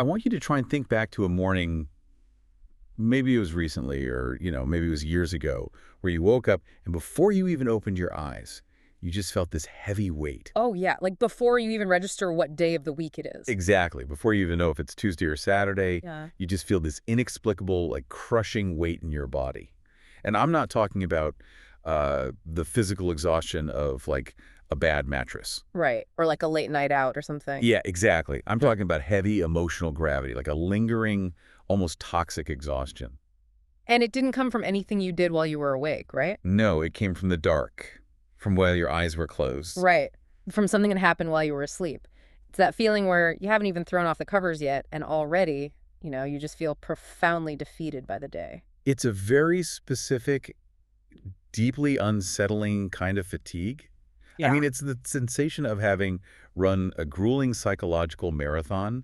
I want you to try and think back to a morning, maybe it was recently or, maybe it was years ago, where you woke up and before you even opened your eyes, you just felt this heavy weight. Oh, yeah, like before you even register what day of the week it is. Exactly. Before you even know if it's Tuesday or Saturday, Yeah. you just feel this inexplicable, like crushing weight in your body. And I'm not talking about the physical exhaustion of like a bad mattress. Right. Or like a late night out or something. Yeah, exactly. I'm talking about heavy emotional gravity, like a lingering, almost toxic exhaustion. And it didn't come from anything you did while you were awake, right? No, it came from the dark, from while your eyes were closed. Right. From something that happened while you were asleep. It's that feeling where you haven't even thrown off the covers yet, and already, you just feel profoundly defeated by the day. It's a very specific, deeply unsettling kind of fatigue. I Yeah. mean, it's the sensation of having run a grueling psychological marathon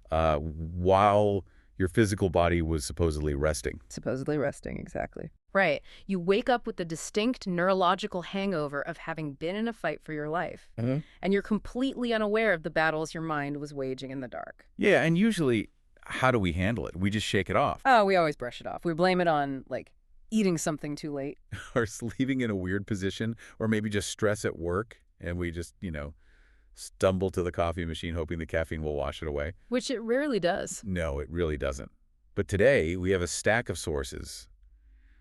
while your physical body was supposedly resting. Supposedly resting, exactly. Right. You wake up with the distinct neurological hangover of having been in a fight for your life. Mhm. And you're completely unaware of the battles your mind was waging in the dark. Yeah, and usually, how do we handle it? We just shake it off. Oh, we always brush it off. We blame it on, like, eating something too late. Or sleeping in a weird position, or maybe just stress at work, and we just, stumble to the coffee machine hoping the caffeine will wash it away. Which it rarely does. No, it really doesn't. But today, we have a stack of sources,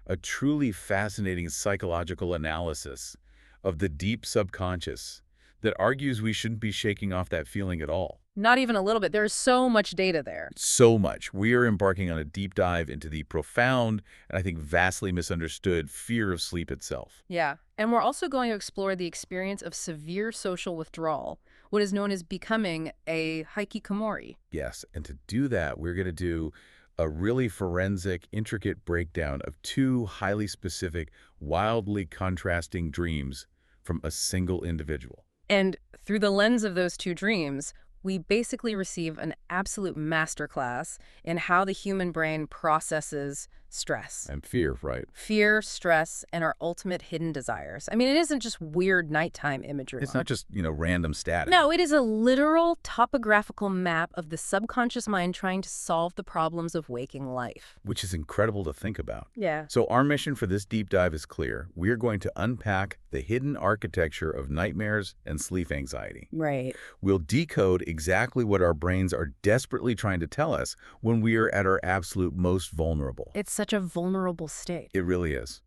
a truly fascinating psychological analysis of the deep subconscious that argues we shouldn't be shaking off that feeling at all. Not even a little bit. There's so much data there. So much. We are embarking on a deep dive into the profound and I think vastly misunderstood fear of sleep itself. Yeah. And we're also going to explore the experience of severe social withdrawal, what is known as becoming a hikikomori. Yes, and to do that, we're going to do a really forensic, intricate breakdown of two highly specific, wildly contrasting dreams from a single individual. And through the lens of those two dreams, we basically receive an absolute masterclass in how the human brain processes stress. And fear, right? Fear, stress, and our ultimate hidden desires. I mean, it isn't just weird nighttime imagery. It's not just, random static. No, it is a literal topographical map of the subconscious mind trying to solve the problems of waking life. Which is incredible to think about. Yeah. So our mission for this deep dive is clear. We're going to unpack the hidden architecture of nightmares and sleep anxiety. Right. We'll decode exactly what our brains are desperately trying to tell us when we are at our absolute most vulnerable. It's such a vulnerable state. It really is.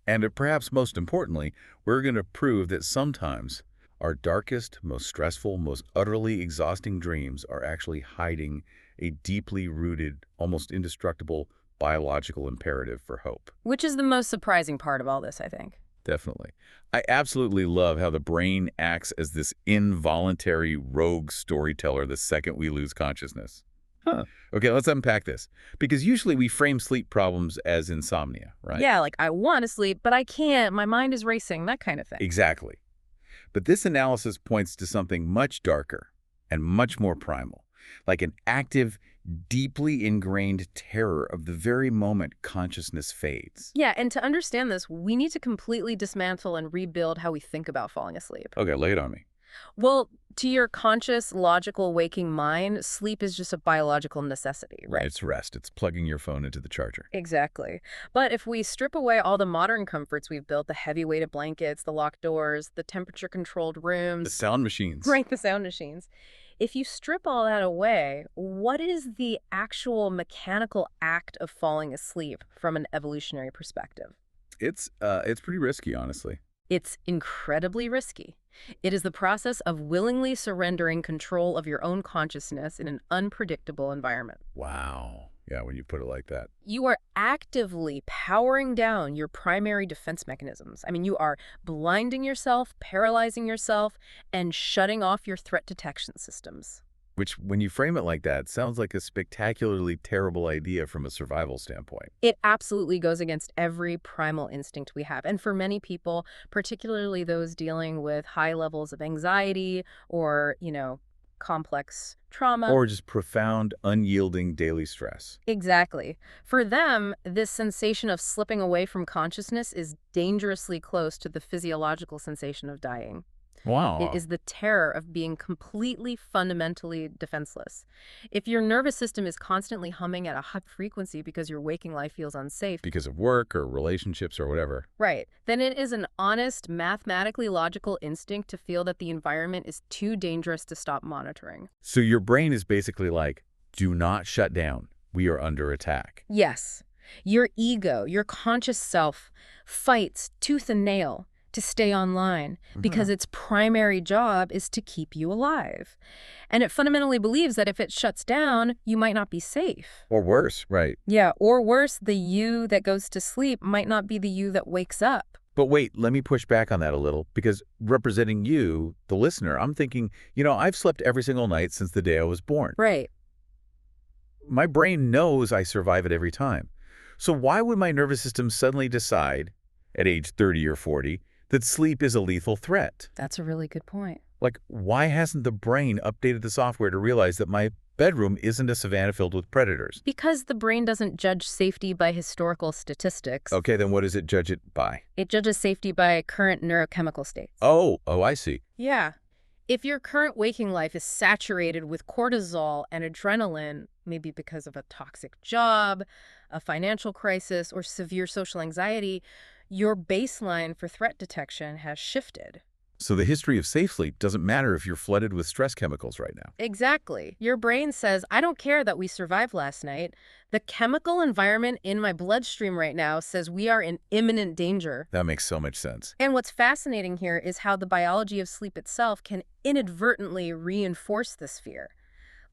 And perhaps most importantly, we're going to prove that sometimes our darkest, most stressful, most utterly exhausting dreams are actually hiding a deeply rooted, almost indestructible biological imperative for hope. Which is the most surprising part of all this, I think. Definitely. I absolutely love how the brain acts as this involuntary rogue storyteller the second we lose consciousness. Huh. Okay, let's unpack this. Because usually we frame sleep problems as insomnia, right? Yeah, like I want to sleep, but I can't. My mind is racing, that kind of thing. Exactly. But this analysis points to something much darker and much more primal, like an active, deeply ingrained terror of the very moment consciousness fades. Yeah, and to understand this, we need to completely dismantle and rebuild how we think about falling asleep. Okay, lay it on me. Well, to your conscious, logical, waking mind, sleep is just a biological necessity, right? It's rest. It's plugging your phone into the charger. Exactly. But if we strip away all the modern comforts we've built, the heavy-weighted blankets, the locked doors, the temperature-controlled The rooms, sound machines. right, the sound machines, if you strip all that away, what is the actual mechanical act of falling asleep from an evolutionary perspective? It's pretty risky, honestly. It's incredibly risky. It is the process of willingly surrendering control of your own consciousness in an unpredictable environment. Wow. Yeah, when you put it like that. You are actively powering down your primary defense mechanisms. I mean, you are blinding yourself, paralyzing yourself, and shutting off your threat detection systems. Which, when you frame it like that, sounds like a spectacularly terrible idea from a survival standpoint. It absolutely goes against every primal instinct we have. And for many people, particularly those dealing with high levels of anxiety or, complex trauma. Or just profound, unyielding daily stress. Exactly. For them, this sensation of slipping away from consciousness is dangerously close to the physiological sensation of dying. It Wow. is the terror of being completely fundamentally defenseless. If your nervous system is constantly humming at a high frequency because your waking life feels unsafe, Because of work or relationships or whatever. right, then it is an honest, mathematically logical instinct to feel that the environment is too dangerous to stop monitoring. So your brain is basically like, do not shut down. We are under attack. Yes, your ego, your conscious self, fights tooth and nail to stay online because its primary job is to keep you alive. And it fundamentally believes that if it shuts down, you might not be safe. Or worse, right. Yeah, or worse, the you that goes to sleep might not be the you that wakes up. But wait, let me push back on that a little, because representing you, the listener, I'm thinking, I've slept every single night since the day I was born. Right. My brain knows I survive it every time. So why would my nervous system suddenly decide, at age 30 or 40, that sleep is a lethal threat? That's a really good point. Like, why hasn't the brain updated the software to realize that my bedroom isn't a savanna filled with predators? Because the brain doesn't judge safety by historical statistics. Okay, then what does it judge it by? It judges safety by current neurochemical states. Oh, I see. Yeah. If your current waking life is saturated with cortisol and adrenaline, maybe because of a toxic job, a financial crisis, or severe social anxiety, your baseline for threat detection has shifted. So the history of safe sleep doesn't matter if you're flooded with stress chemicals right now. Exactly. Your brain says, I don't care that we survived last night. The chemical environment in my bloodstream right now says we are in imminent danger. That makes so much sense. And what's fascinating here is how the biology of sleep itself can inadvertently reinforce this fear.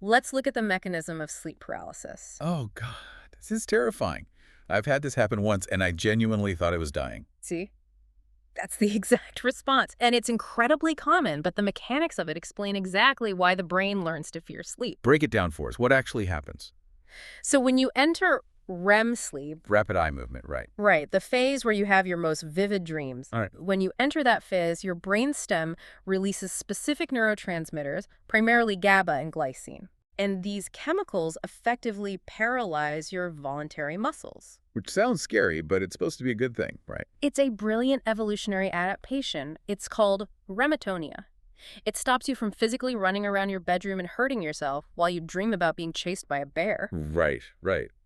Let's look at the mechanism of sleep paralysis. Oh, God, this is terrifying. I've had this happen once, and I genuinely thought I was dying. See? That's the exact response. And it's incredibly common, but the mechanics of it explain exactly why the brain learns to fear sleep. Break it down for us. What actually happens? So when you enter REM sleep, Rapid eye movement, right. right, the phase where you have your most vivid dreams, All right. when you enter that phase, your brainstem releases specific neurotransmitters, primarily GABA and glycine. And these chemicals effectively paralyze your voluntary muscles. Which sounds scary, but it's supposed to be a good thing, right? It's a brilliant evolutionary adaptation. It's called remitonia. It stops you from physically running around your bedroom and hurting yourself while you dream about being chased by a bear. Right.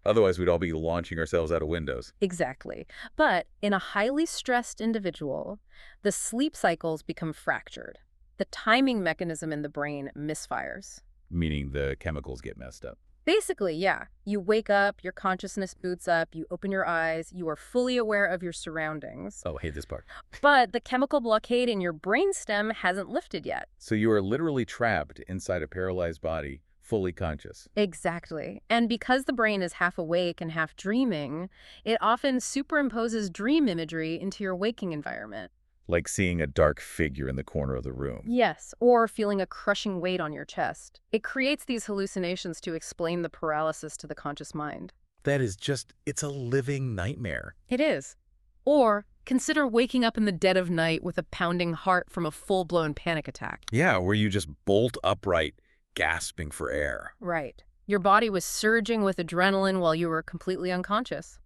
Otherwise, we'd all be launching ourselves out of windows. Exactly. But in a highly stressed individual, the sleep cycles become fractured. The timing mechanism in the brain misfires. Meaning the chemicals get messed up. Basically, yeah. You wake up, your consciousness boots up, you open your eyes, you are fully aware of your surroundings. Oh, I hate this part. But the chemical blockade in your brainstem hasn't lifted yet. So you are literally trapped inside a paralyzed body, fully conscious. Exactly. And because the brain is half awake and half dreaming, it often superimposes dream imagery into your waking environment. Like seeing a dark figure in the corner of the room. Yes, or feeling a crushing weight on your chest. It creates these hallucinations to explain the paralysis to the conscious mind. That is just, it's a living nightmare. It is. Or consider waking up in the dead of night with a pounding heart from a full-blown panic attack. Yeah, where you just bolt upright, gasping for air. Right. Your body was surging with adrenaline while you were completely unconscious.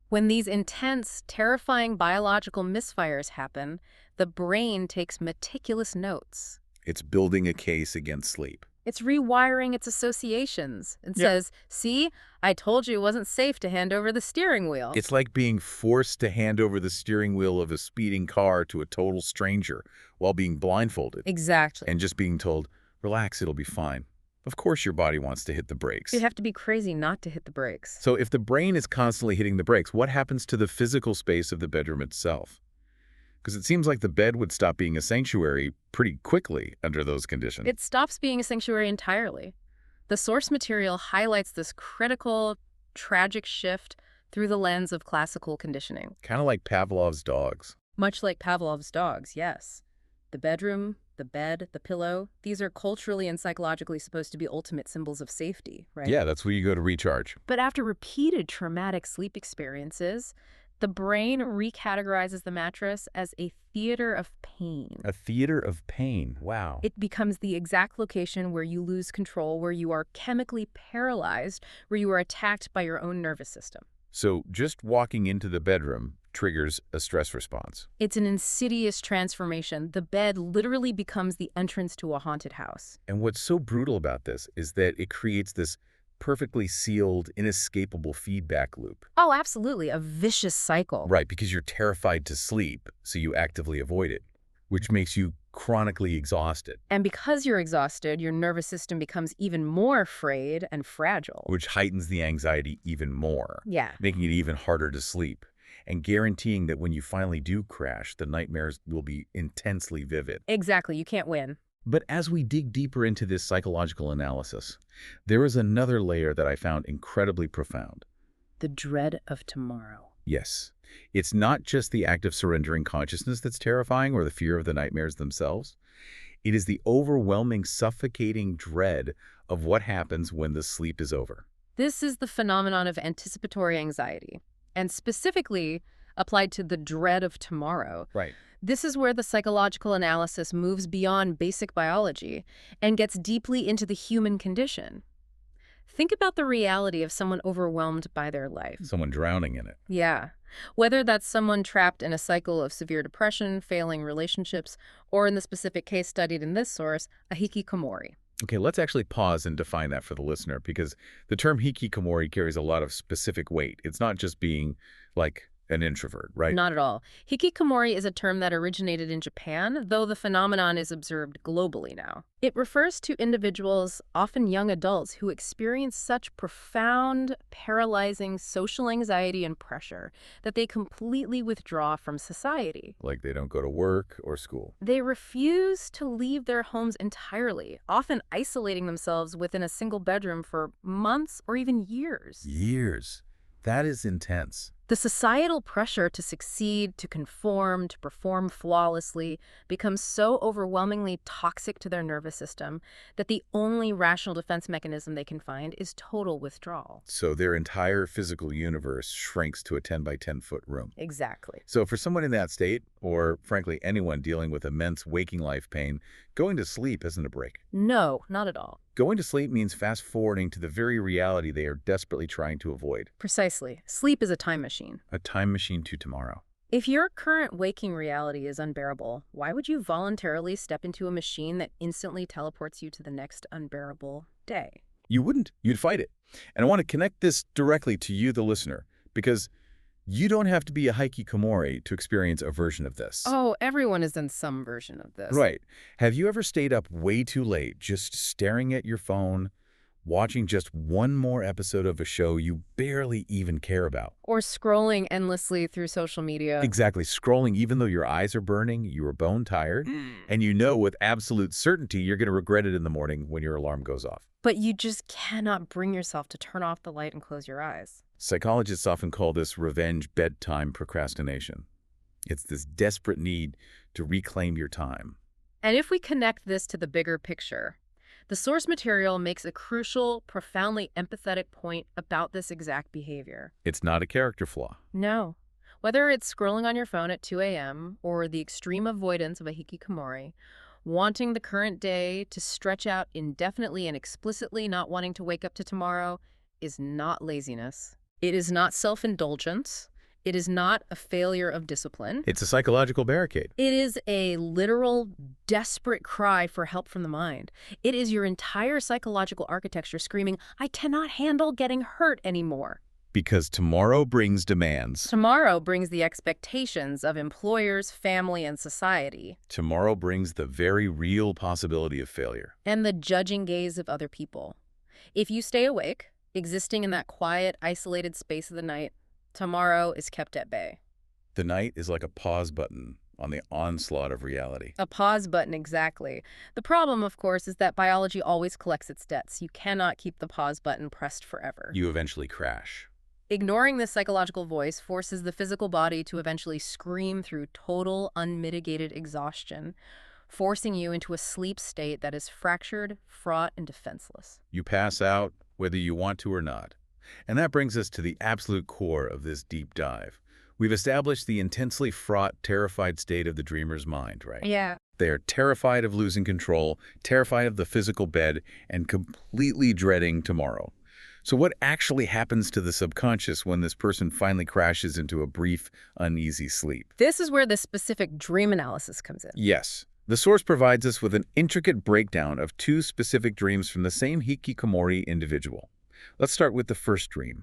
When these intense, terrifying biological misfires happen, the brain takes meticulous notes. It's building a case against sleep. It's rewiring its associations and Yeah. says, see, I told you it wasn't safe to hand over the steering wheel. It's like being forced to hand over the steering wheel of a speeding car to a total stranger while being blindfolded. Exactly. And just being told, relax, it'll be fine. Of course your body wants to hit the brakes. You'd have to be crazy not to hit the brakes. So if the brain is constantly hitting the brakes, what happens to the physical space of the bedroom itself? Because it seems like the bed would stop being a sanctuary pretty quickly under those conditions. It stops being a sanctuary entirely. The source material highlights this critical, tragic shift through the lens of classical conditioning. Kind of like Pavlov's dogs. Much like Pavlov's dogs, yes. The bedroom, the bed, the pillow, these are culturally and psychologically supposed to be ultimate symbols of safety, right? Yeah, that's where you go to recharge. But after repeated traumatic sleep experiences, the brain recategorizes the mattress as a theater of pain. A theater of pain. Wow. It becomes the exact location where you lose control, where you are chemically paralyzed, where you are attacked by your own nervous system. So just walking into the bedroom triggers a stress response. It's an insidious transformation. The bed literally becomes the entrance to a haunted house. And what's so brutal about this is that it creates this perfectly sealed, inescapable feedback loop. Oh, absolutely. A vicious cycle. Right, because you're terrified to sleep, so you actively avoid it, which makes you chronically exhausted, And because you're exhausted, your nervous system becomes even more frayed and fragile. which heightens the anxiety even more, Yeah. making it even harder to sleep, and guaranteeing that when you finally do crash, the nightmares will be intensely vivid. Exactly. You can't win. But as we dig deeper into this psychological analysis, there is another layer that I found incredibly profound. The dread of tomorrow. Yes, it's not just the act of surrendering consciousness that's terrifying or the fear of the nightmares themselves. It is the overwhelming, suffocating dread of what happens when the sleep is over. This is the phenomenon of anticipatory anxiety, and specifically applied to the dread of tomorrow. Right. This is where the psychological analysis moves beyond basic biology and gets deeply into the human condition. Think about the reality of someone overwhelmed by their life. Someone drowning in it. Yeah. Whether that's someone trapped in a cycle of severe depression, failing relationships, or in the specific case studied in this source, a hikikomori. Okay, let's actually pause and define that for the listener, because the term hikikomori carries a lot of specific weight. It's not just being like an introvert, right? Not at all. Hikikomori is a term that originated in Japan, though the phenomenon is observed globally now. It refers to individuals, often young adults, who experience such profound, paralyzing social anxiety and pressure that they completely withdraw from society. Like they don't go to work or school. They refuse to leave their homes entirely, often isolating themselves within a single bedroom for months or even years. Years. That is intense. The societal pressure to succeed, to conform, to perform flawlessly becomes so overwhelmingly toxic to their nervous system that the only rational defense mechanism they can find is total withdrawal. So their entire physical universe shrinks to a 10 by 10-foot room. Exactly. So for someone in that state, or frankly anyone dealing with immense waking life pain, going to sleep isn't a break. No, not at all. Going to sleep means fast-forwarding to the very reality they are desperately trying to avoid. Precisely. Sleep is a time machine. A time machine to tomorrow. If your current waking reality is unbearable, why would you voluntarily step into a machine that instantly teleports you to the next unbearable day? You wouldn't. You'd fight it. And I want to connect this directly to you, the listener, because you don't have to be a hikikomori to experience a version of this. Oh, everyone is in some version of this. Right. Have you ever stayed up way too late, just staring at your phone, watching just one more episode of a show you barely even care about? Or scrolling endlessly through social media. Exactly. Scrolling even though your eyes are burning, you are bone tired, and you know with absolute certainty you're going to regret it in the morning when your alarm goes off. But you just cannot bring yourself to turn off the light and close your eyes. Psychologists often call this revenge bedtime procrastination. It's this desperate need to reclaim your time. And if we connect this to the bigger picture, the source material makes a crucial, profoundly empathetic point about this exact behavior. It's not a character flaw. No. Whether it's scrolling on your phone at 2 a.m. or the extreme avoidance of a hikikomori, wanting the current day to stretch out indefinitely and explicitly not wanting to wake up to tomorrow is not laziness. It is not self-indulgence. It is not a failure of discipline. It's a psychological barricade. It is a literal, desperate cry for help from the mind. It is your entire psychological architecture screaming, I cannot handle getting hurt anymore. Because tomorrow brings demands. Tomorrow brings the expectations of employers, family, and society. Tomorrow brings the very real possibility of failure. And the judging gaze of other people. If you stay awake, existing in that quiet, isolated space of the night, tomorrow is kept at bay. The night is like a pause button on the onslaught of reality. A pause button, exactly. The problem, of course, is that biology always collects its debts. You cannot keep the pause button pressed forever. You eventually crash. Ignoring this psychological voice forces the physical body to eventually scream through total, unmitigated exhaustion, forcing you into a sleep state that is fractured, fraught, and defenseless. You pass out whether you want to or not. And that brings us to the absolute core of this deep dive. We've established the intensely fraught, terrified state of the dreamer's mind, right? Yeah. They are terrified of losing control, terrified of the physical bed, and completely dreading tomorrow. So what actually happens to the subconscious when this person finally crashes into a brief, uneasy sleep? This is where the specific dream analysis comes in. Yes. The source provides us with an intricate breakdown of two specific dreams from the same hikikomori individual. Let's start with the first dream,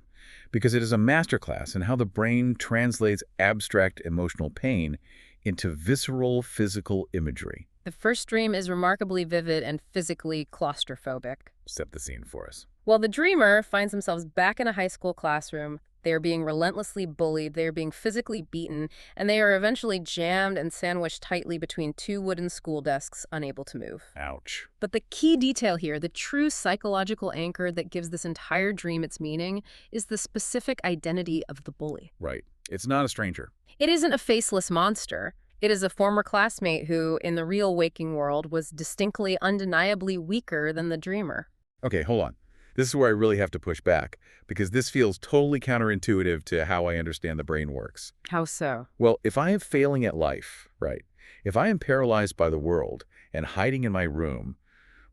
because it is a masterclass in how the brain translates abstract emotional pain into visceral physical imagery. The first dream is remarkably vivid and physically claustrophobic. Set the scene for us. While the dreamer finds themselves back in a high school classroom, they are being relentlessly bullied, they are being physically beaten, and they are eventually jammed and sandwiched tightly between two wooden school desks, unable to move. Ouch. But the key detail here, the true psychological anchor that gives this entire dream its meaning, is the specific identity of the bully. Right. It's not a stranger. It isn't a faceless monster. It is a former classmate who, in the real waking world, was distinctly, undeniably weaker than the dreamer. Okay, hold on. This is where I really have to push back, because this feels totally counterintuitive to how I understand the brain works. How so? Well, if I am failing at life, right, if I am paralyzed by the world and hiding in my room,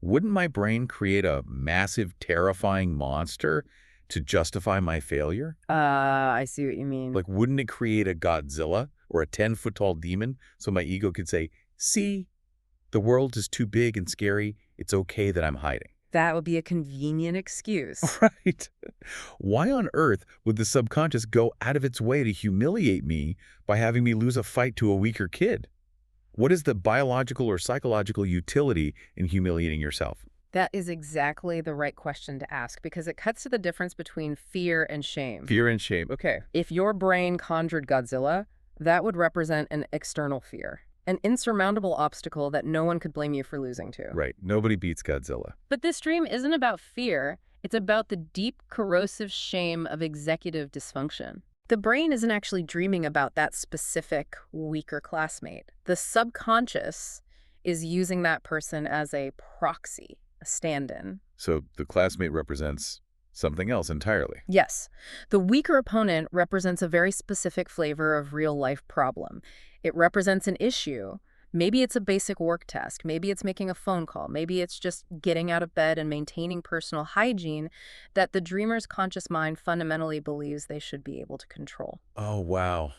wouldn't my brain create a massive, terrifying monster to justify my failure? I see what you mean. Like, wouldn't it create a Godzilla or a 10-foot-tall demon so my ego could say, see, the world is too big and scary, it's okay that I'm hiding? That would be a convenient excuse. Right. Why on earth would the subconscious go out of its way to humiliate me by having me lose a fight to a weaker kid? What is the biological or psychological utility in humiliating yourself? That is exactly the right question to ask because it cuts to the difference between fear and shame. Fear and shame. Okay. If your brain conjured Godzilla, that would represent an external fear, an insurmountable obstacle that no one could blame you for losing to. Right. Nobody beats Godzilla. But this dream isn't about fear. It's about the deep, corrosive shame of executive dysfunction. The brain isn't actually dreaming about that specific, weaker classmate. The subconscious is using that person as a proxy, a stand-in. So the classmate represents something else entirely. Yes. The weaker opponent represents a very specific flavor of real-life problem. It represents an issue. Maybe it's a basic work task. Maybe it's making a phone call. Maybe it's just getting out of bed and maintaining personal hygiene that the dreamer's conscious mind fundamentally believes they should be able to control. Oh, wow.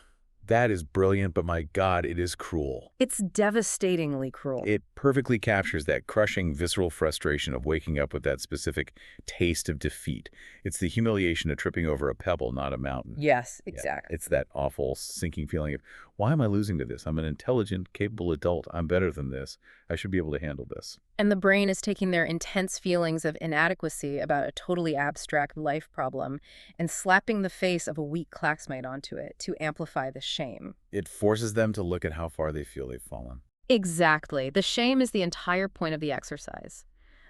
That is brilliant, but my God, it is cruel. It's devastatingly cruel. It perfectly captures that crushing, visceral frustration of waking up with that specific taste of defeat. It's the humiliation of tripping over a pebble, not a mountain. Yes, Yeah, exactly. it's that awful, sinking feeling of, why am I losing to this? I'm an intelligent, capable adult. I'm better than this. I should be able to handle this. And the brain is taking their intense feelings of inadequacy about a totally abstract life problem and slapping the face of a weak classmate onto it to amplify the shame. It forces them to look at how far they feel they've fallen. Exactly. The shame is the entire point of the exercise.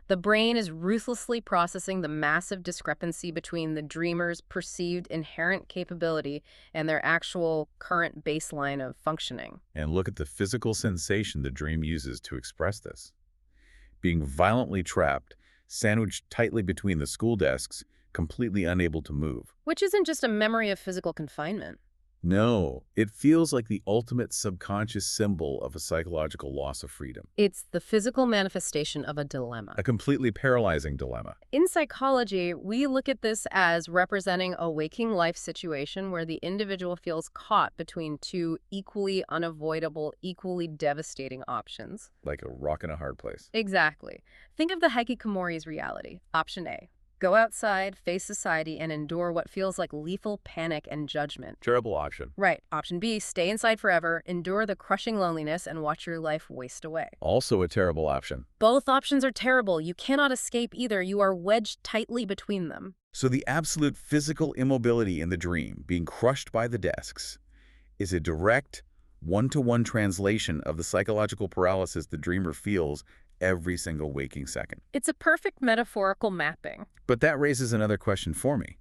The brain is ruthlessly processing the massive discrepancy between the dreamer's perceived inherent capability and their actual current baseline of functioning. And look at the physical sensation the dream uses to express this. Being violently trapped, sandwiched tightly between the school desks, completely unable to move. Which isn't just a memory of physical confinement. No, it feels like the ultimate subconscious symbol of a psychological loss of freedom. It's the physical manifestation of a dilemma. A completely paralyzing dilemma. In psychology, we look at this as representing a waking life situation where the individual feels caught between two equally unavoidable, equally devastating options. Like a rock in a hard place. Exactly. Think of the hikikomori's reality. Option A. Go outside, face society, and endure what feels like lethal panic and judgment. Terrible option. Right. Option B. Stay inside forever, endure the crushing loneliness, and watch your life waste away. Also a terrible option. Both options are terrible. You cannot escape either. You are wedged tightly between them. So the absolute physical immobility in the dream, being crushed by the desks, is a direct, one-to-one translation of the psychological paralysis the dreamer feels every single waking second. It's a perfect metaphorical mapping. But that raises another question for me.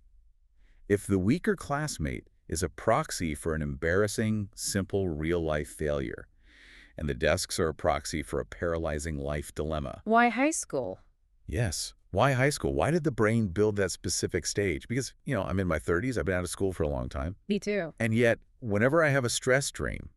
If the weaker classmate is a proxy for an embarrassing, simple, real-life failure, and the desks are a proxy for a paralyzing life dilemma. Why high school? Yes. Why high school? Why did the brain build that specific stage? Because, I'm in my 30s. I've been out of school for a long time. Me too. And yet, whenever I have a stress dream,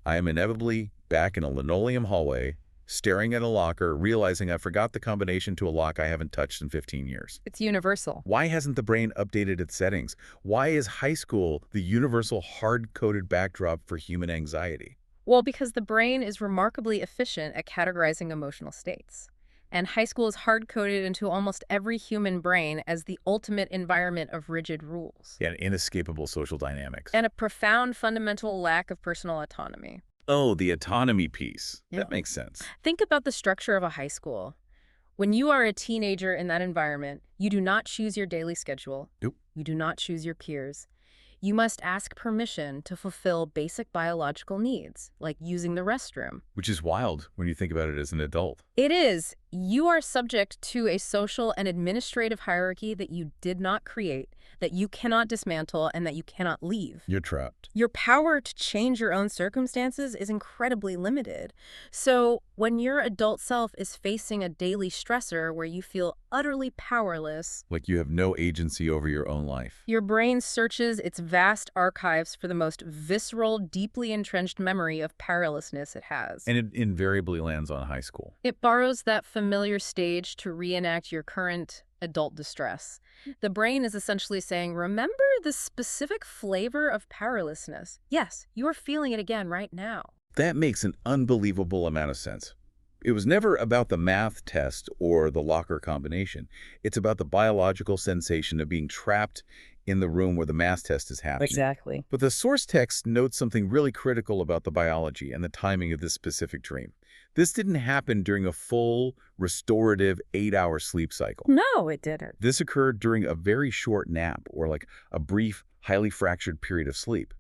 I am inevitably back in a linoleum hallway, staring at a locker, realizing I forgot the combination to a lock I haven't touched in 15 years. It's universal. Why hasn't the brain updated its settings? Why is high school the universal hard-coded backdrop for human anxiety? Well, because the brain is remarkably efficient at categorizing emotional states. And high school is hard-coded into almost every human brain as the ultimate environment of rigid rules. Yeah, inescapable social dynamics. And a profound fundamental lack of personal autonomy. Oh, the autonomy piece. Yeah. That makes sense. Think about the structure of a high school. When you are a teenager in that environment, you do not choose your daily schedule. Nope. You do not choose your peers. You must ask permission to fulfill basic biological needs, like using the restroom. Which is wild when you think about it as an adult. It is. You are subject to a social and administrative hierarchy that you did not create, that you cannot dismantle, and that you cannot leave. You're trapped. Your power to change your own circumstances is incredibly limited. So when your adult self is facing a daily stressor where you feel utterly powerless, Like you have no agency over your own life. your brain searches its vast archives for the most visceral, deeply entrenched memory of powerlessness it has. And it invariably lands on high school. It borrows that familiar stage to reenact your current adult distress. The brain is essentially saying, remember the specific flavor of powerlessness? Yes, you're feeling it again right now. That makes an unbelievable amount of sense. It was never about the math test or the locker combination. It's about the biological sensation of being trapped in the room where the math test is happening. Exactly. But the source text notes something really critical about the biology and the timing of this specific dream. This didn't happen during a full, restorative 8-hour sleep cycle. No, it didn't. This occurred during a very short nap or like a brief, highly fractured period of sleep.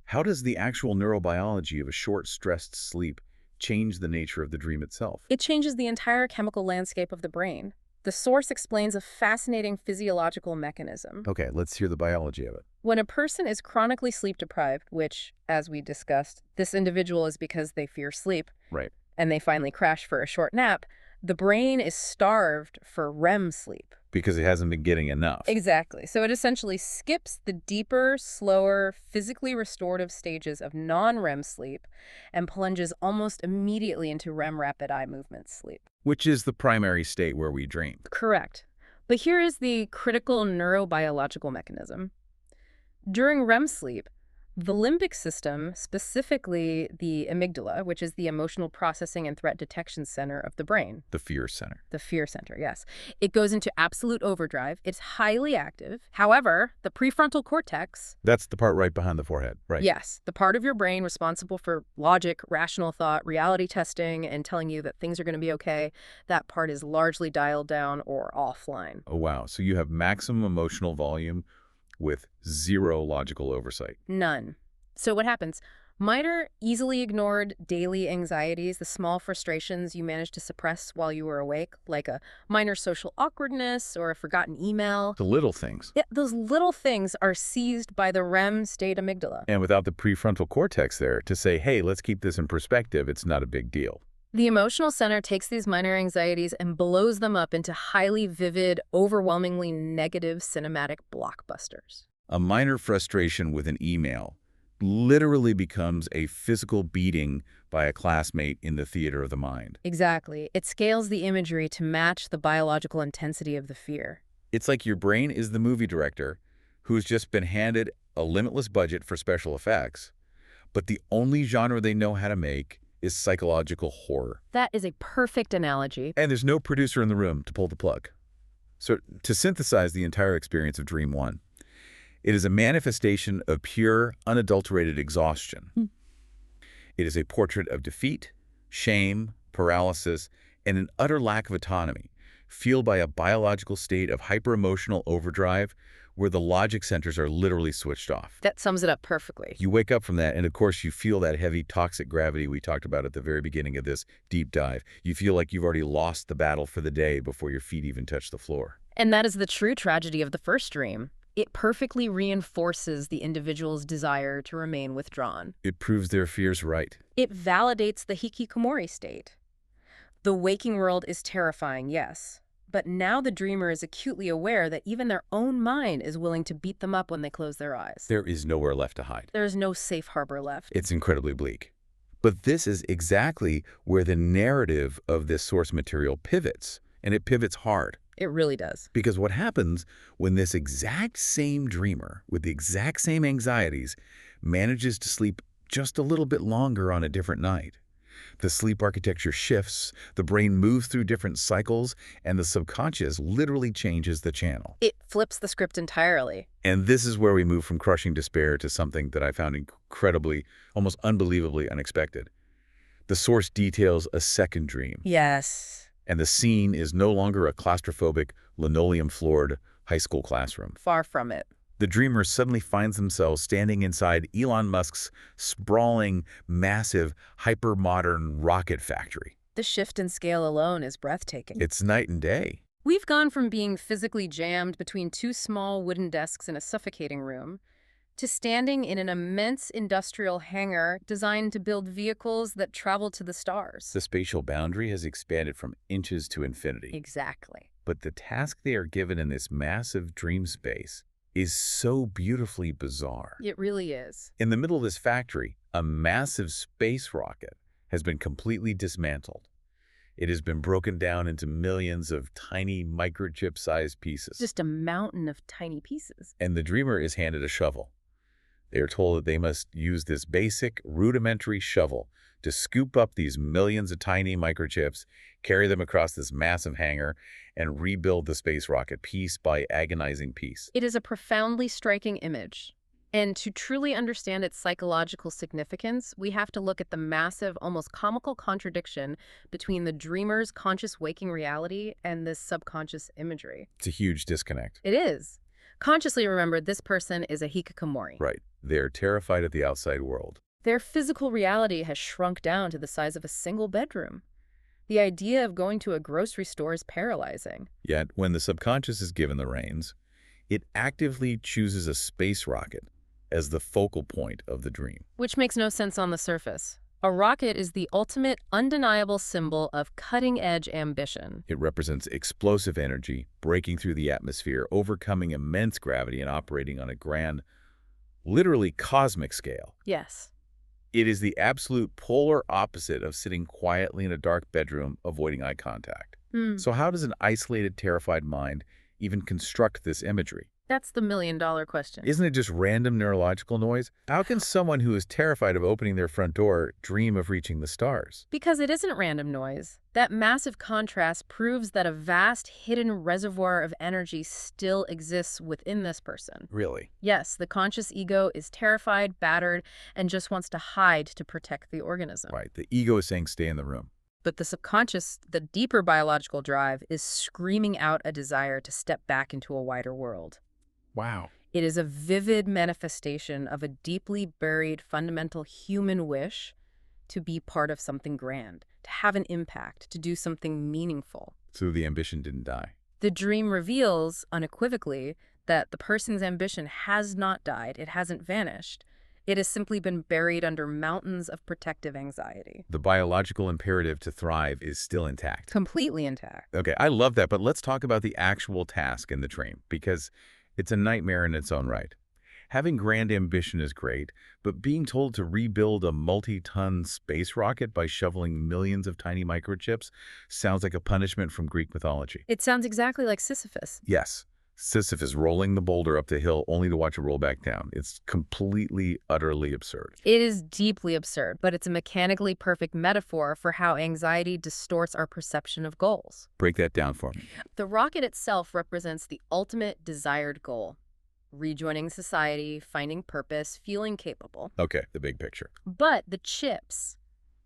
How does the actual neurobiology of a short, stressed sleep change the nature of the dream itself? It changes the entire chemical landscape of the brain. The source explains a fascinating physiological mechanism. Okay, let's hear the biology of it. When a person is chronically sleep deprived, which, as we discussed, this individual is because they fear sleep, Right. and they finally crash for a short nap, the brain is starved for REM sleep. Because it hasn't been getting enough. Exactly. So it essentially skips the deeper, slower, physically restorative stages of non-REM sleep and plunges almost immediately into REM rapid eye movement sleep. Which is the primary state where we dream. Correct. But here is the critical neurobiological mechanism. During REM sleep, the limbic system, specifically the amygdala, which is the emotional processing and threat detection center of the brain. The fear center. The fear center, yes. It goes into absolute overdrive. It's highly active. However, the prefrontal cortex... That's the part right behind the forehead, right? Yes, the part of your brain responsible for logic, rational thought, reality testing, and telling you that things are going to be okay, that part is largely dialed down or offline. Oh, wow. So you have maximum emotional volume with zero logical oversight. None. So what happens? Minor, easily ignored daily anxieties, the small frustrations you managed to suppress while you were awake, like a minor social awkwardness or a forgotten email. The little things. Yeah, those little things are seized by the REM state amygdala. And without the prefrontal cortex there to say, hey, let's keep this in perspective, it's not a big deal. The emotional center takes these minor anxieties and blows them up into highly vivid, overwhelmingly negative cinematic blockbusters. A minor frustration with an email literally becomes a physical beating by a classmate in the theater of the mind. Exactly. It scales the imagery to match the biological intensity of the fear. It's like your brain is the movie director who's just been handed a limitless budget for special effects, but the only genre they know how to make is psychological horror. That is a perfect analogy. And there's no producer in the room to pull the plug. So to synthesize the entire experience of Dream 1, it is a manifestation of pure, unadulterated exhaustion. It is a portrait of defeat, shame, paralysis, and an utter lack of autonomy, fueled by a biological state of hyper-emotional overdrive where the logic centers are literally switched off. That sums it up perfectly. You wake up from that, and of course you feel that heavy toxic gravity we talked about at the very beginning of this deep dive. You feel like you've already lost the battle for the day before your feet even touch the floor. And that is the true tragedy of the first dream. It perfectly reinforces the individual's desire to remain withdrawn. It proves their fears right. It validates the hikikomori state. The waking world is terrifying, yes. But now the dreamer is acutely aware that even their own mind is willing to beat them up when they close their eyes. There is nowhere left to hide. There is no safe harbor left. It's incredibly bleak. But this is exactly where the narrative of this source material pivots, and it pivots hard. It really does. Because what happens when this exact same dreamer with the exact same anxieties manages to sleep just a little bit longer on a different night? The sleep architecture shifts, the brain moves through different cycles, and the subconscious literally changes the channel. It flips the script entirely. And this is where we move from crushing despair to something that I found incredibly, almost unbelievably unexpected. The source details a second dream, Yes. and the scene is no longer a claustrophobic, linoleum-floored high school classroom. Far from it. The dreamer suddenly finds themselves standing inside Elon Musk's sprawling, massive, hyper-modern rocket factory. The shift in scale alone is breathtaking. It's night and day. We've gone from being physically jammed between two small wooden desks in a suffocating room to standing in an immense industrial hangar designed to build vehicles that travel to the stars. The spatial boundary has expanded from inches to infinity. Exactly. But the task they are given in this massive dream space is so beautifully bizarre. It really is. In the middle of this factory, a massive space rocket has been completely dismantled. It has been broken down into millions of tiny microchip-sized pieces. Just a mountain of tiny pieces. And the dreamer is handed a shovel. They are told that they must use this basic, rudimentary shovel to scoop up these millions of tiny microchips, carry them across this massive hangar, and rebuild the space rocket piece by agonizing piece. It is a profoundly striking image. And to truly understand its psychological significance, we have to look at the massive, almost comical contradiction between the dreamer's conscious waking reality and this subconscious imagery. It's a huge disconnect. It is. Consciously remember, this person is a hikikomori. Right. They're terrified of the outside world. Their physical reality has shrunk down to the size of a single bedroom. The idea of going to a grocery store is paralyzing. Yet, when the subconscious is given the reins, it actively chooses a space rocket as the focal point of the dream. Which makes no sense on the surface. A rocket is the ultimate, undeniable symbol of cutting-edge ambition. It represents explosive energy, breaking through the atmosphere, overcoming immense gravity, and operating on a grand, literally cosmic scale. Yes. It is the absolute polar opposite of sitting quietly in a dark bedroom, avoiding eye contact. So how does an isolated, terrified mind even construct this imagery? That's the million-dollar question. Isn't it just random neurological noise? How can someone who is terrified of opening their front door dream of reaching the stars? Because it isn't random noise. That massive contrast proves that a vast hidden reservoir of energy still exists within this person. Really? Yes, the conscious ego is terrified, battered, and just wants to hide to protect the organism. Right. The ego is saying stay in the room. But the subconscious, the deeper biological drive, is screaming out a desire to step back into a wider world. Wow. It is a vivid manifestation of a deeply buried fundamental human wish to be part of something grand, to have an impact, to do something meaningful. So the ambition didn't die. The dream reveals, unequivocally, that the person's ambition has not died. It hasn't vanished. It has simply been buried under mountains of protective anxiety. The biological imperative to thrive is still intact. Completely intact. Okay, I love that, but let's talk about the actual task in the dream, because it's a nightmare in its own right. Having grand ambition is great, but being told to rebuild a multi-ton space rocket by shoveling millions of tiny microchips sounds like a punishment from Greek mythology. It sounds exactly like Sisyphus. Yes, Sisyphus rolling the boulder up the hill only to watch it roll back down. It's completely, utterly absurd. It is deeply absurd, but it's a mechanically perfect metaphor for how anxiety distorts our perception of goals. Break that down for me. The rocket itself represents the ultimate desired goal: rejoining society, finding purpose, feeling capable. Okay, the big picture. But the chips,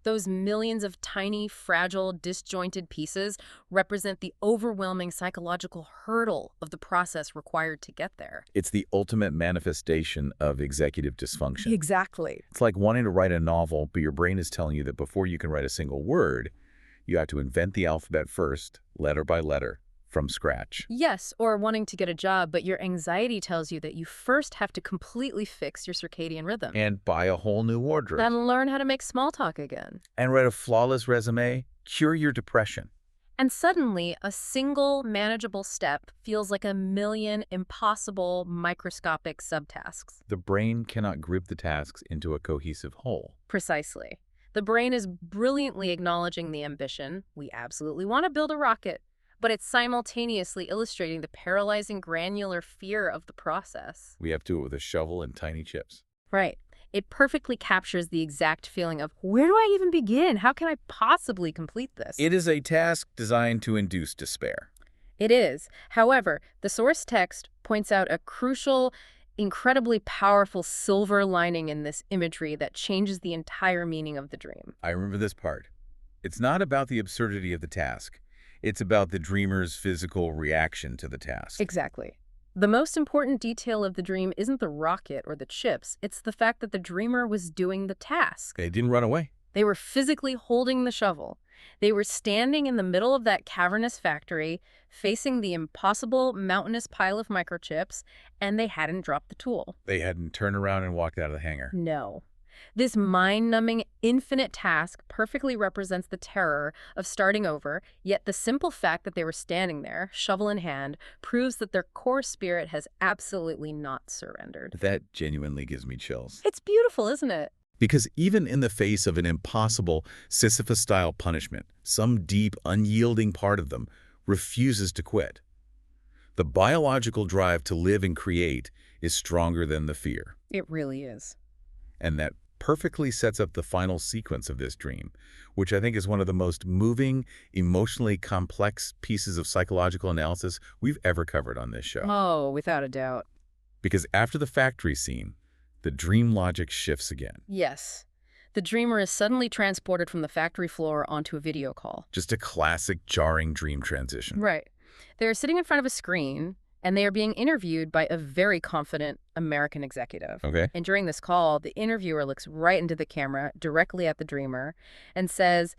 those millions of tiny, fragile, disjointed pieces, represent the overwhelming psychological hurdle of the process required to get there. It's the ultimate manifestation of executive dysfunction. Exactly. It's like wanting to write a novel, but your brain is telling you that before you can write a single word, you have to invent the alphabet first, letter by letter, from scratch. Yes, or wanting to get a job, but your anxiety tells you that you first have to completely fix your circadian rhythm. And buy a whole new wardrobe. Then learn how to make small talk again. And write a flawless resume, cure your depression. And suddenly, a single manageable step feels like a million impossible microscopic subtasks. The brain cannot group the tasks into a cohesive whole. Precisely. The brain is brilliantly acknowledging the ambition. We absolutely want to build a rocket, but it's simultaneously illustrating the paralyzing granular fear of the process. We have to do it with a shovel and tiny chips. Right. It perfectly captures the exact feeling of, where do I even begin? How can I possibly complete this? It is a task designed to induce despair. It is. However, the source text points out a crucial, incredibly powerful silver lining in this imagery that changes the entire meaning of the dream. I remember this part. It's not about the absurdity of the task. It's about the dreamer's physical reaction to the task. Exactly. The most important detail of the dream isn't the rocket or the chips, it's the fact that the dreamer was doing the task. They didn't run away. They were physically holding the shovel. They were standing in the middle of that cavernous factory, facing the impossible mountainous pile of microchips, and they hadn't dropped the tool. They hadn't turned around and walked out of the hangar. No. This mind-numbing, infinite task perfectly represents the terror of starting over, yet the simple fact that they were standing there, shovel in hand, proves that their core spirit has absolutely not surrendered. That genuinely gives me chills. It's beautiful, isn't it? Because even in the face of an impossible Sisyphus-style punishment, some deep, unyielding part of them refuses to quit. The biological drive to live and create is stronger than the fear. It really is. And that perfectly sets up the final sequence of this dream, which I think is one of the most moving, emotionally complex pieces of psychological analysis we've ever covered on this show. Oh, without a doubt. Because after the factory scene, the dream logic shifts again. Yes. The dreamer is suddenly transported from the factory floor onto a video call. Just a classic jarring dream transition. Right. They're sitting in front of a screen, and they are being interviewed by a very confident American executive. Okay. And during this call, the interviewer looks right into the camera, directly at the dreamer, and says,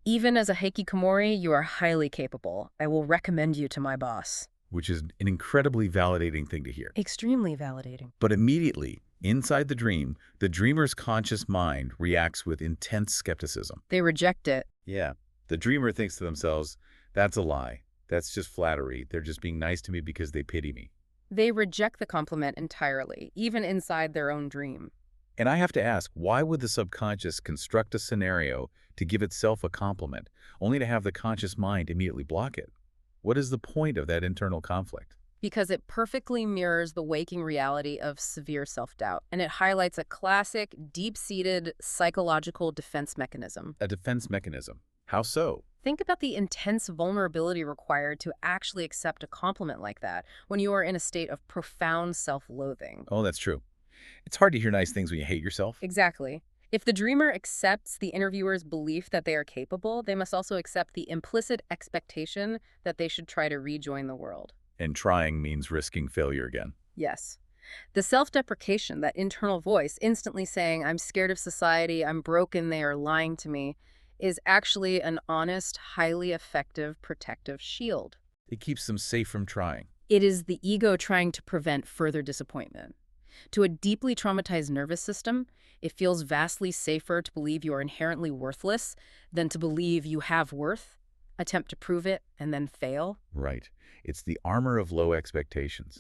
"Even as a hikikomori, you are highly capable. I will recommend you to my boss." Which is an incredibly validating thing to hear. Extremely validating. But immediately, inside the dream, the dreamer's conscious mind reacts with intense skepticism. They reject it. Yeah. The dreamer thinks to themselves, that's a lie. That's just flattery. They're just being nice to me because they pity me. They reject the compliment entirely, even inside their own dream. And I have to ask, why would the subconscious construct a scenario to give itself a compliment, only to have the conscious mind immediately block it? What is the point of that internal conflict? Because it perfectly mirrors the waking reality of severe self-doubt, and it highlights a classic, deep-seated psychological defense mechanism. A defense mechanism. How so? Think about the intense vulnerability required to actually accept a compliment like that when you are in a state of profound self-loathing. Oh, that's true. It's hard to hear nice things when you hate yourself. Exactly. If the dreamer accepts the interviewer's belief that they are capable, they must also accept the implicit expectation that they should try to rejoin the world. And trying means risking failure again. Yes. The self-deprecation, that internal voice instantly saying, "I'm scared of society, I'm broken, they are lying to me," is actually an honest, highly effective protective shield. It keeps them safe from trying. It is the ego trying to prevent further disappointment. To a deeply traumatized nervous system, it feels vastly safer to believe you are inherently worthless than to believe you have worth, attempt to prove it, and then fail. Right. It's the armor of low expectations.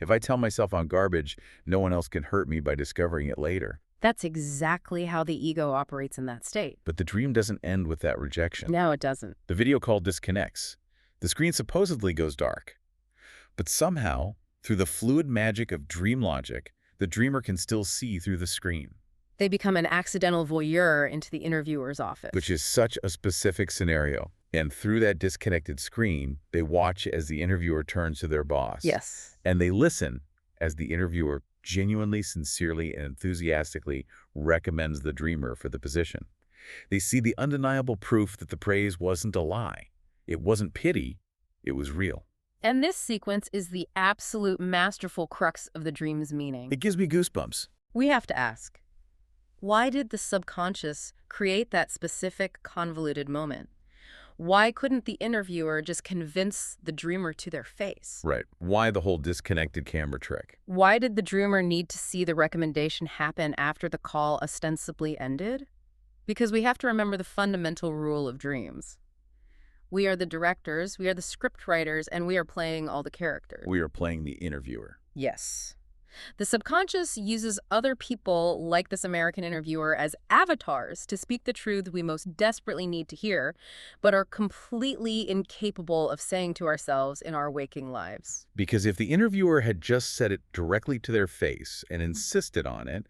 If I tell myself I'm garbage, no one else can hurt me by discovering it later. That's exactly how the ego operates in that state. But the dream doesn't end with that rejection. No, it doesn't. The video call disconnects. The screen supposedly goes dark. But somehow, through the fluid magic of dream logic, the dreamer can still see through the screen. They become an accidental voyeur into the interviewer's office. Which is such a specific scenario. And through that disconnected screen, they watch as the interviewer turns to their boss. Yes. And they listen as the interviewer genuinely, sincerely, and enthusiastically recommends the dreamer for the position. They see the undeniable proof that the praise wasn't a lie. It wasn't pity. It was real. And this sequence is the absolute masterful crux of the dream's meaning. It gives me goosebumps. We have to ask, why did the subconscious create that specific convoluted moment? Why couldn't the interviewer just convince the dreamer to their face? Right. Why the whole disconnected camera trick? Why did the dreamer need to see the recommendation happen after the call ostensibly ended? Because we have to remember the fundamental rule of dreams. We are the directors, we are the script writers, and we are playing all the characters. We are playing the interviewer. Yes. The subconscious uses other people, like this American interviewer, as avatars to speak the truth we most desperately need to hear, but are completely incapable of saying to ourselves in our waking lives. Because if the interviewer had just said it directly to their face and insisted on it,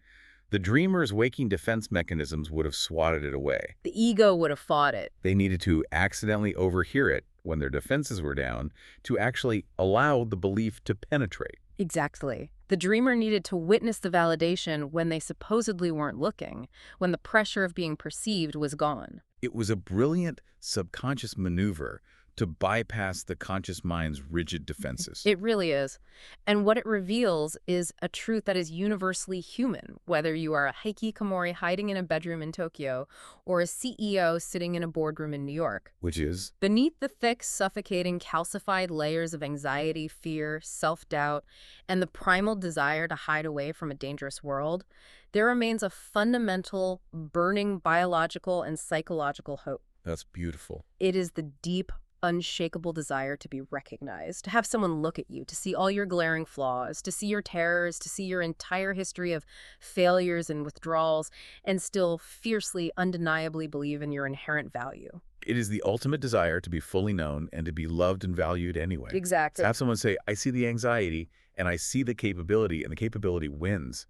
the dreamer's waking defense mechanisms would have swatted it away. The ego would have fought it. They needed to accidentally overhear it when their defenses were down to actually allow the belief to penetrate. Exactly. The dreamer needed to witness the validation when they supposedly weren't looking, when the pressure of being perceived was gone. It was a brilliant subconscious maneuver to bypass the conscious mind's rigid defenses. It really is. And what it reveals is a truth that is universally human, whether you are a hikikomori hiding in a bedroom in Tokyo or a CEO sitting in a boardroom in New York. Which is, Beneath the thick, suffocating, calcified layers of anxiety, fear, self-doubt, and the primal desire to hide away from a dangerous world, there remains a fundamental, burning biological and psychological hope. that's beautiful. It is the deep, unshakable desire to be recognized, to have someone look at you, to see all your glaring flaws, to see your terrors, to see your entire history of failures and withdrawals, and still fiercely, undeniably believe in your inherent value. It is the ultimate desire to be fully known and to be loved and valued anyway. Exactly. To have someone say, I see the anxiety and I see the capability, and the capability wins.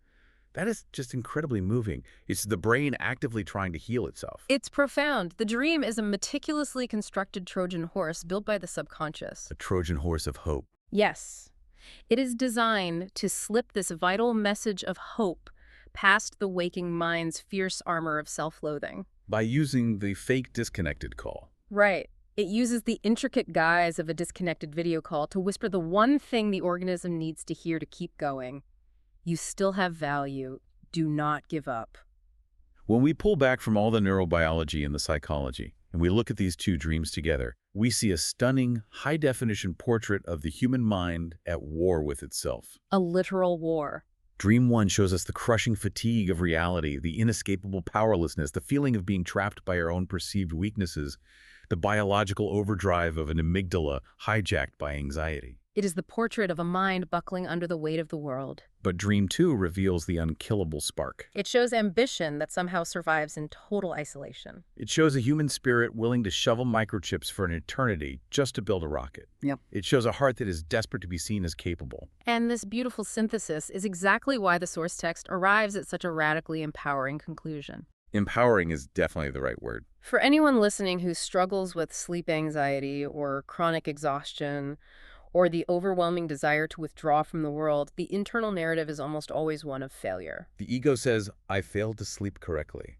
That is just incredibly moving. It's the brain actively trying to heal itself. It's profound. The dream is a meticulously constructed Trojan horse built by the subconscious. A Trojan horse of hope. Yes. It is designed to slip this vital message of hope past the waking mind's fierce armor of self-loathing. By using the fake disconnected call. Right. It uses the intricate guise of a disconnected video call to whisper the one thing the organism needs to hear to keep going. You still have value. Do not give up. When we pull back from all the neurobiology and the psychology, and we look at these two dreams together, we see a stunning, high-definition portrait of the human mind at war with itself. A literal war. Dream 1 shows us the crushing fatigue of reality, the inescapable powerlessness, the feeling of being trapped by our own perceived weaknesses, the biological overdrive of an amygdala hijacked by anxiety. It is the portrait of a mind buckling under the weight of the world. But Dream 2 reveals the unkillable spark. It shows ambition that somehow survives in total isolation. It shows a human spirit willing to shovel microchips for an eternity just to build a rocket. Yep. It shows a heart that is desperate to be seen as capable. And this beautiful synthesis is exactly why the source text arrives at such a radically empowering conclusion. Empowering is definitely the right word. For anyone listening who struggles with sleep anxiety or chronic exhaustion, or the overwhelming desire to withdraw from the world, the internal narrative is almost always one of failure. The ego says, I failed to sleep correctly.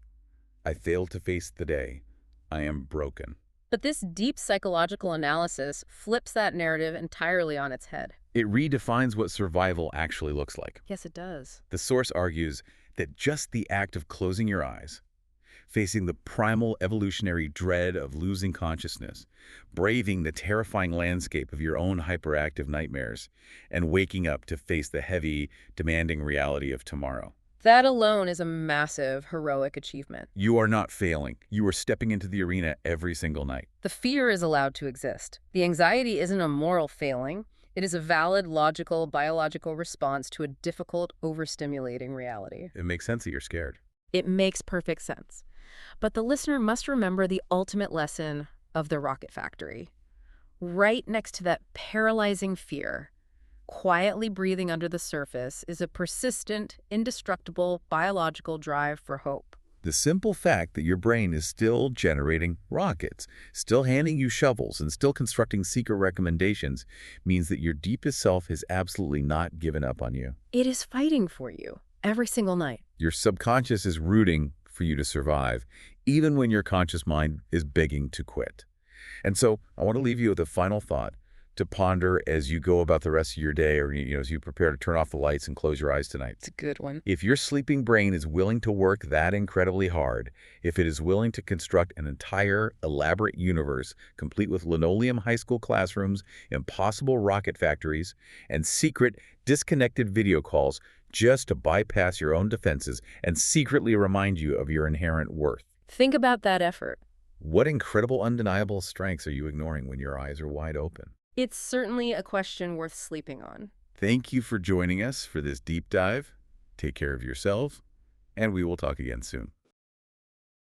I failed to face the day. I am broken. But this deep psychological analysis flips that narrative entirely on its head. It redefines what survival actually looks like. Yes, it does. The source argues that just the act of closing your eyes, facing the primal evolutionary dread of losing consciousness, braving the terrifying landscape of your own hyperactive nightmares, and waking up to face the heavy, demanding reality of tomorrow. That alone is a massive, heroic achievement. You are not failing. You are stepping into the arena every single night. The fear is allowed to exist. The anxiety isn't a moral failing. It is a valid, logical, biological response to a difficult, overstimulating reality. It makes sense that you're scared. It makes perfect sense. But the listener must remember the ultimate lesson of the rocket factory. Right next to that paralyzing fear, quietly breathing under the surface, is a persistent, indestructible biological drive for hope. The simple fact that your brain is still generating rockets, still handing you shovels, and still constructing secret recommendations means that your deepest self has absolutely not given up on you. It is fighting for you every single night. Your subconscious is rooting for you to survive, even when your conscious mind is begging to quit. And so I want to leave you with a final thought to ponder as you go about the rest of your day, or as you prepare to turn off the lights and close your eyes tonight. It's a good one. If your sleeping brain is willing to work that incredibly hard, if it is willing to construct an entire elaborate universe complete with linoleum high school classrooms, impossible rocket factories, and secret disconnected video calls just to bypass your own defenses and secretly remind you of your inherent worth. Think about that effort. What incredible undeniable strengths are you ignoring when your eyes are wide open? It's certainly a question worth sleeping on. Thank you for joining us for this deep dive. Take care of yourselves, and we will talk again soon.